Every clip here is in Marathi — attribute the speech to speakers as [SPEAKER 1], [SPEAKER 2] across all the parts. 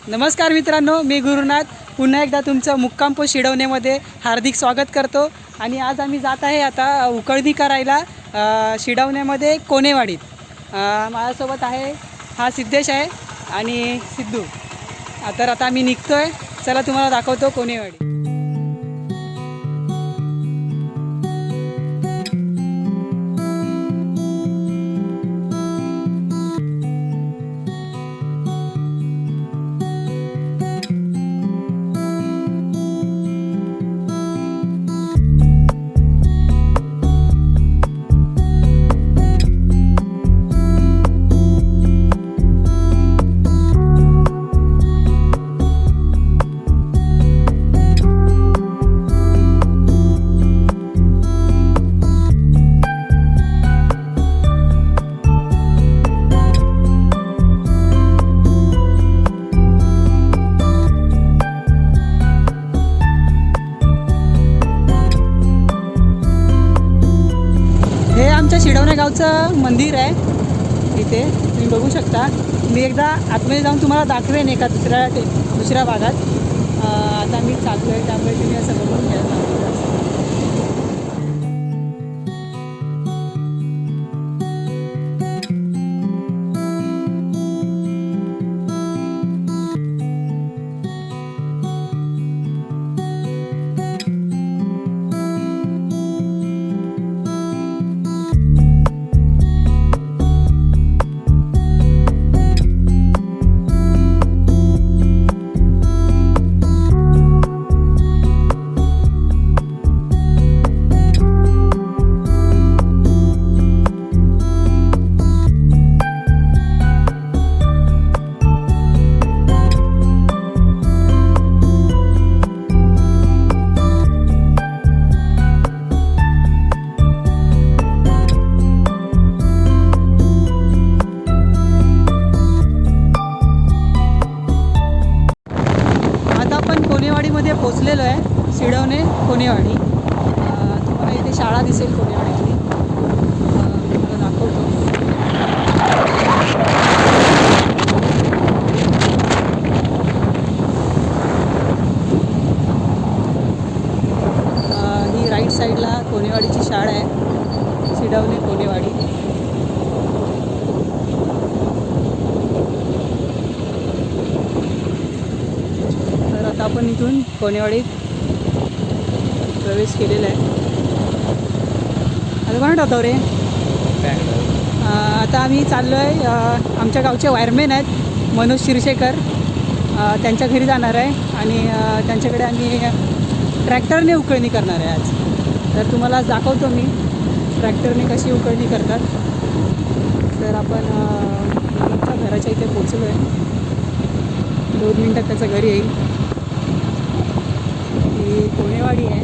[SPEAKER 1] नमस्कार मित्रांनो, मी गुरुनाथ पुन्हा एकदा तुमचं मुक्काम पोस्ट शिडवण्यामध्ये हार्दिक स्वागत करतो। आणि आज आम्ही जात आहे आता उकळणी करायला शिडवण्यामध्ये कोणेवाडीत। माझ्यासोबत आहे हा सिद्धेश आहे आणि सिद्धू। तर आता आम्ही निघतोय, चला तुम्हाला दाखवतो कोणेवाडी। हे आमच्या शिडवणे गावचं मंदिर आहे, इथे तुम्ही बघू शकता। मी एकदा आतमध्ये जाऊन तुम्हाला दाखवेन एका दुसऱ्या भागात। आता मी चाललो आहे, त्यामुळे तुम्ही असं बघून घ्या। कोणेवाडीमध्ये पोचलेलो आहे, शिडवणे कोणेवाडी। तुम्हाला इथे शाळा दिसेल कोणेवाडीची, तुम्हाला दाखवतो। ही राईट साईडला कोणेवाडीची शाळा आहे, शिडवणे कोणेवाडी। आपण इथून कोणेवाडीत प्रवेश केलेला आहे। आता कोण होतो रे? आता आम्ही चाललो आहे, आमच्या गावचे वायरमॅन आहेत मनोज शिरशेकर, त्यांच्या घरी जाणार आहे आणि त्यांच्याकडे आम्ही ट्रॅक्टरने उकळणी करणार आहे आज। तर तुम्हाला दाखवतो मी ट्रॅक्टरने कशी उकळणी करतात। तर आपण आमच्या घराच्या इथे पोचलो आहे, 2 मिनटात त्याचं घरी येईल। ही कोणेवाडी आहे।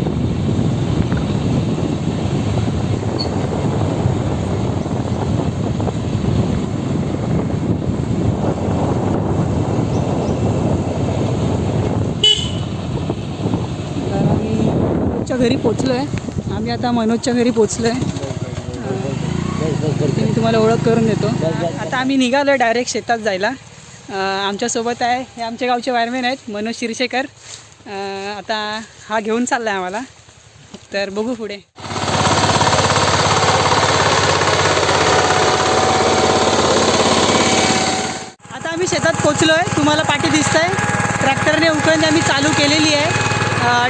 [SPEAKER 1] तर आम्ही मनोजच्या घरी पोचलो आहे, आम्ही आता मनोजच्या घरी पोचलो आहे। मी तुम्हाला ओळख करून देतो। आता आम्ही निघालो आहे डायरेक्ट शेतात जायला। आमच्यासोबत आहे हे आमच्या गावचे वायरमॅन आहेत मनोज शिरशेकर। आता हा घेऊन चालला आहे आम्हाला, तर बघू पुढे। आता आम्ही शेतात पोचलो आहे, तुम्हाला पाठी दिसत आहे। ट्रॅक्टरने उकळणी आम्ही चालू केलेली आहे।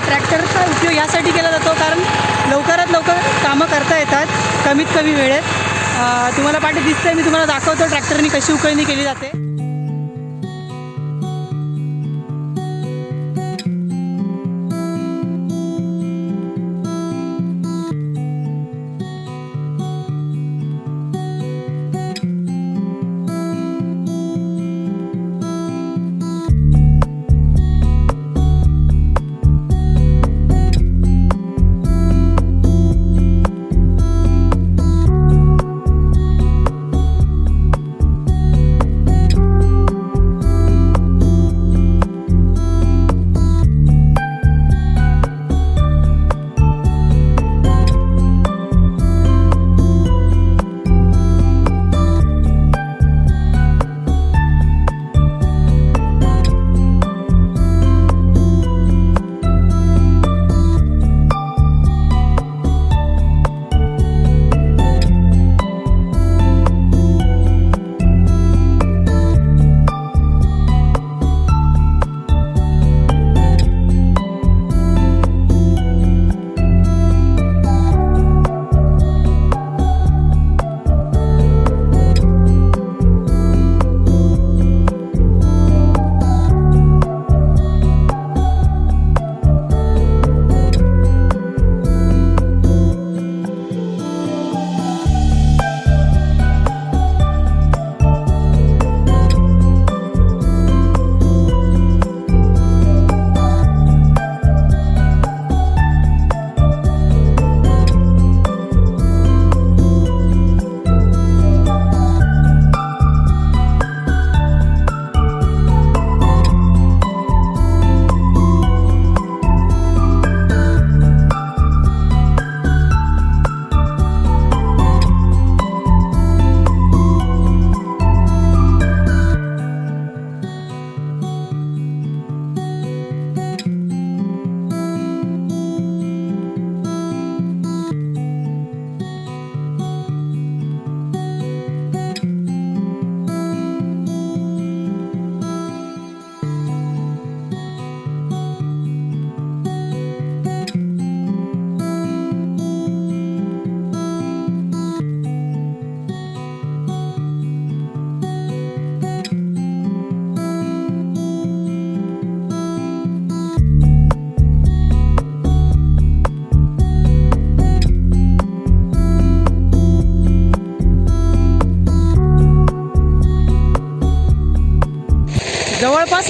[SPEAKER 1] ट्रॅक्टरचा उपयोग यासाठी केला जातो कारण लवकरात लवकर कामं करता येतात कमीत कमी वेळेत। तुम्हाला पाठी दिसत आहे, मी तुम्हाला दाखवतो ट्रॅक्टरने कशी उकळणी केली जाते।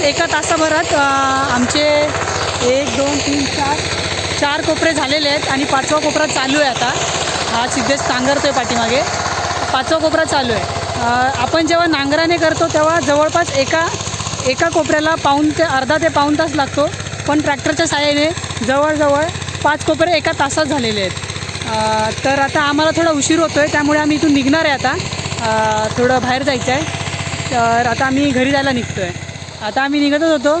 [SPEAKER 1] एका तासाभरात आमचे 1 2 3 4 कोपरे झालेले आहेत आणि 5वा कोपरा चालू आहे आता. हा सिद्धेश नांगरतो आहे पाठीमागे. 5वा कोपरा चालू आहे. आपण जेव्हा नांगराने करतो तेव्हा जवळपास एका कोपऱ्याला अर्धा ते पाऊण तास लागतो. पण ट्रॅक्टरच्या साहाय्याने जवळजवळ 5 कोपरे एका तासात झालेले आहेत. तर आता आम्हाला थोडा उशीर होतो आहे, त्यामुळे आम्ही इथून निघणार आहे आता. थोडं बाहेर जायचं आहे. तर आता आम्ही घरी जायला निघतो आहे. आता आम्ही निघतच होतो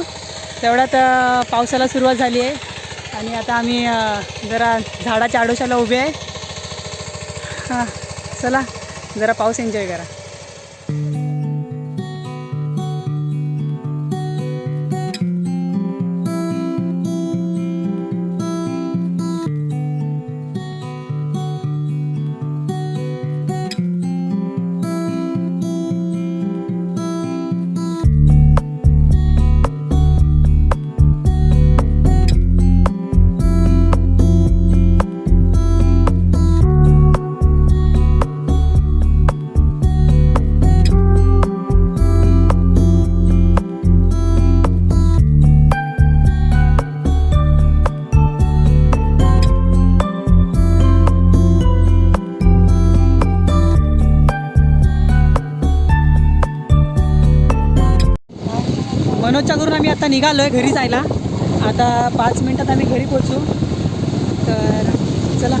[SPEAKER 1] तेवढ्यात पावसाला सुरुवात झाली आहे आणि आता आम्ही जरा झाडाच्या आडोशाला उभे आहे. हां, चला जरा पाऊस एन्जॉय करा. मनोजच्या घरून आम्ही आता निघालो आहे घरी जायला. आता 5 मिनटात आम्ही घरी पोहोचू. तर चला.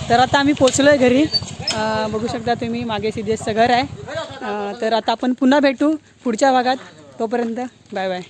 [SPEAKER 1] तर आता आम्ही पोचलो आहे घरी. बघू शकता तुम्ही मागे सिद्धेशचं घर आहे. तर आता आपण पुन्हा भेटू पुढच्या भागात. तोपर्यंत बाय बाय.